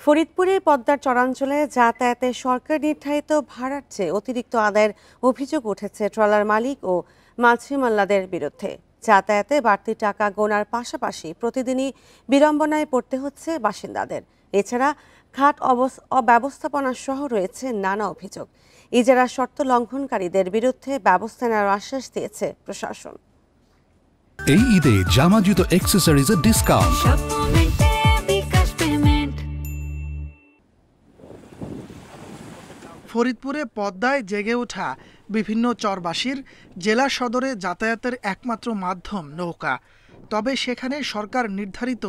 ফরিদপুরে পদ্মার চরাঞ্চলে যাতায়াতে সরকার নির্ধারিত ভাড়ার চেয়ে অতিরিক্ত আদায়ের অভিযোগ উঠেছে ট্রলার মালিক ও মাঝি মাল্লাদের বিরুদ্ধে। যাতায়াতে বাড়তি টাকা গোনার পাশাপাশি প্রতিদিনই বিড়ম্বনায় পড়তে হচ্ছে বাসিন্দাদের। এছাড়া ঘাট অব্যবস্থাপনা সহ রয়েছে নানা অভিযোগ। ইজারা শর্ত লঙ্ঘনকারীদের বিরুদ্ধে ব্যবস্থা নেওয়ার আশ্বাস দিয়েছে প্রশাসন। এই ঈদে জামা জুতো অ্যাক্সেসরিজের ডিসকাউন্ট। ফরিদপুরে পদ্মায় জেগে ওঠা বিভিন্ন চরবাসীর জেলা সদরে যাতায়াতের একমাত্র মাধ্যম নৌকা। তবে সেখানে সরকার নির্ধারিত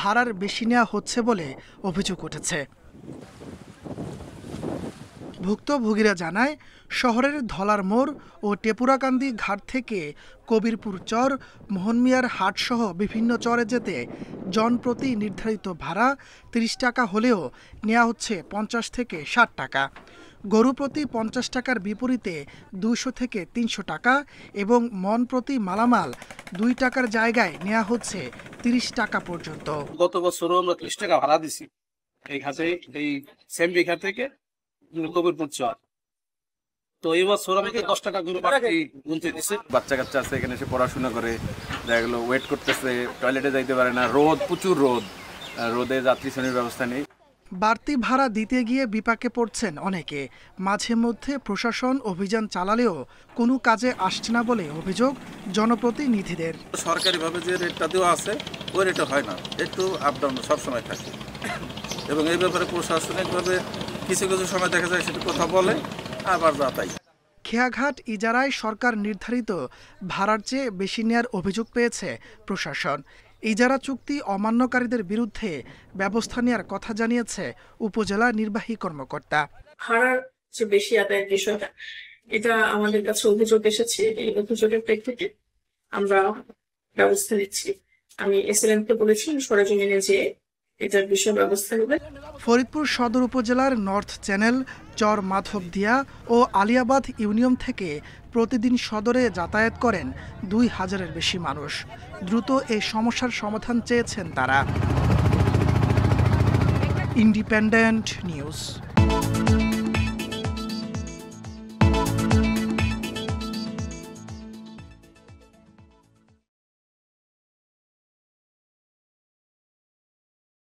ভাড়ার বেশি নেওয়া হচ্ছে বলে অভিযোগ উঠেছে। ভুক্তভোগীরা জানায়, শহরের ধলার মোড় ও টেপুরাকান্দি ঘাট থেকে কবিরপুর চর, মোহনমিয়ার হাটসহ বিভিন্ন চরে যেতে জনপ্রতি নির্ধারিত ভাড়া ৩০ টাকা হলেও নেওয়া হচ্ছে ৫০ থেকে ৬০ টাকা। গরু প্রতি ৫০ টাকার বিপরীতে ২০০ থেকে ৩০০ টাকা এবং মন প্রতি মালামাল ২ টাকার জায়গায় নেওয়া হচ্ছে ৩০ টাকা পর্যন্ত। গত বছরও আমরা ৩০ টাকা ভাড়া দিছি এই ঘাটে, এই সেমবি ঘাট থেকে কবিরপুর চর। তো এই বছর আমাকে ১০ টাকা করে বাড়তি গুনতে দিছে। বাচ্চা কাচ্চা আছে এখানে এসে পড়াশোনা করে, দেখা গেলো ওয়েট করতেছে, টয়লেটে যাইতে পারে না, রোদ, প্রচুর রোদে যাত্রী শ্রেণীর ব্যবস্থা নেই। বাড়তি ভাড়া দিতে গিয়ে বিপাকে পড়ছেন অনেকে। মাঝে মধ্যে প্রশাসন অভিযান চালালেও কোনো কাজে আসছে না বলে অভিযোগ জনপ্রতিনিধিদের। সরকারিভাবে যে রেটটা দেওয়া আছে ওই রেটে হয় না, একটু আপ ডাউন সবসময় থাকে এবং এই ব্যাপারে প্রশাসনিকভাবে কিছু কিছু সময় দেখা যায় সেটা কথা বলে আবার যা তাই। খেয়াঘাট ইজারায় সরকার নির্ধারিত ভাড়ার চেয়ে বেশি নেয়ার অভিযোগ পেয়েছে প্রশাসন। ইজারা চুক্তি অমান্যকারীদের বিরুদ্ধে ব্যবস্থা নেওয়ার কথা জানিয়েছে উপজেলা নির্বাহী কর্মকর্তা। ভাড়ার যে বেশি আদায়ের বিষয়টা, এটা আমাদের কাছে অভিযোগ এসেছে। এই অভিযোগের প্রেক্ষিতে আমরা ব্যবস্থা নিচ্ছি। আমি এসএলএমকে বলেছি সরেজমিনে যে এটার বিষয়ে ব্যবস্থা নেবে। ফরিদপুর সদর উপজেলার নর্থ চ্যানেল, চর মাধবদিয়া ও আলিয়াবাদ ইউনিয়ন থেকে প্রতিদিন সদরে যাতায়াত করেন ২,০০০-এর বেশি মানুষ। দ্রুত এই সমস্যার সমাধান চেয়েছেন তারা। Independent news.